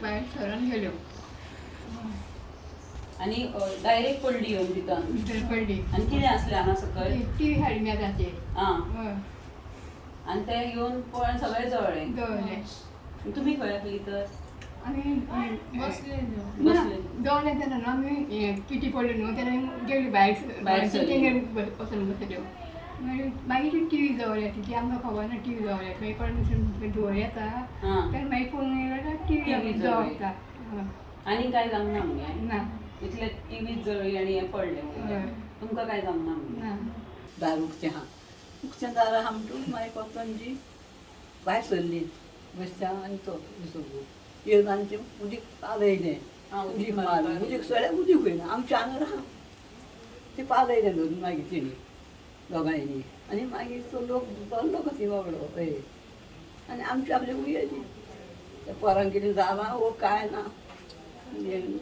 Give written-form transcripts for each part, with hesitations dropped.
भायर सरून गेल्यो आणि डायरेक्ट पडली येवन भितर भितर पडली. आणि कितें आसलें हांगा सकयल टीव्ही हाडली मेजाचेर. आं हय आणि ते येवन पळोवन सगळे जळ्ळे. दवरले. तुमी खंय आसली तर आमी बसले बसले. दवरले तेन्ना न्हू आमी किटी पडली न्हू तेन्ना गेली भायर सरली. तेंगेर वचून बसल्यो. मागीर ती टीव्ही दवरल्या ती आमकां खबर ना टीव्ही दवरल्या थंय कोण धुंवर येता हां तेन्ना मागीर पळोवन येयल्यार TV टीव्ही जळ्ळी. दवरता. आनी काय जावंक ना मगे ना इतले टीव्ही जळ्ळी आणि हे पडले हय. तुमकां काय जावंक ना मगे ना दार उकतें आहा उकतें दार आहा म्हणटूच मागीर कोतंजी भायर सरली बसच्या आनी तो विसोगू येवन आनी तें उदीक पालयलें उदीक मारलें उदीक सगळ्याक उदीक वयना आमच्या आंगर आहा तें पालयलें धरून मागीर तेणी दोगांयनी आनी मागीर तो लोक धरलो कशी बाबडो हय आनी आमची आपली उयली त्या पोरांक कितें जालां वो काय ना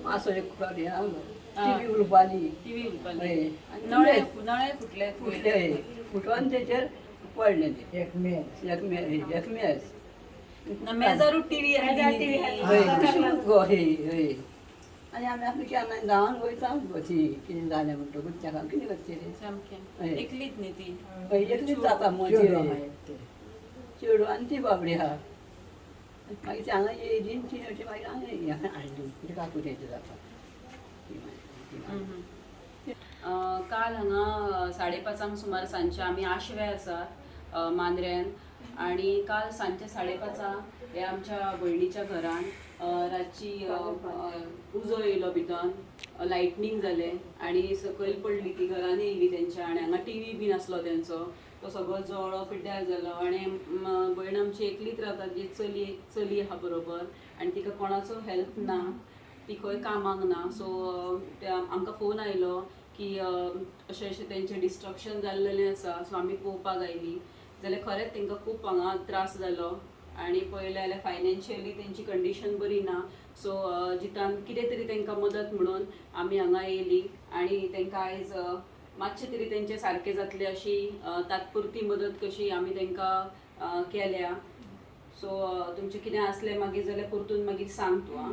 मासो एक हें आसलो टीव्ही उलपाली टीव्ही हय नळे आनी नळे फुटले फुटले हय फुटोन तेचेर पडलें तें एक मेज मेजारूच टीव्ही हय तशीच गो हय हय आनी आमी आपली केन्ना गांवान वयता गो ती कितें जालें म्हणटकूच तेका कितें करचें सामकें एकलीच न्ही ती हय एकलीच जाता मजा चेडू आनी ती बाबडी आहा मागीर ती हांगा येयली ती अशी मागीर हांगा हाडली कितें काकू तेंची जाता ती मागीर काल हांगा 5:30 सुमार सांजचे आमी आशवे आसा मांद्र्यान आणि काल सांजचे 5:30 हे आमच्या भयणीच्या घरान रातची उजो येयलो भितर लायटनींग जालें आणि सकयल पडली ती घरान येयली तेंच्या आनी हांगा टीव्ही बीन आसलो तेंचो तो सगळो जळो पिड्ड्यार जालो आनी भयण आमची एकलीच रावता जी चली आहा बरोबर आनी तिका कोणाचो हेल्प ना ती खंय कामाक ना सो आमकां फोन आयलो की अशें अशें तेंचें डिस्ट्रक्शन जाल्लेलें आसा सो आमी पळोवपाक आयली जाल्यार खरेंच तांकां खूब हांगा त्रास जालो आनी पळयलें जाल्यार फायनॅन्शियली तेंची कंडिशन बरी ना सो जितान कितें तरी तांकां मदत म्हणून आमी हांगा येयली आनी तांकां आयज मातशें तरी तेंचें सारकें जातलें अशी तात्पुरती मदत कशी आमी तांकां केल्या सो तुमचें कितें आसलें मागीर जाल्यार परतून मागीर सांग तूं आं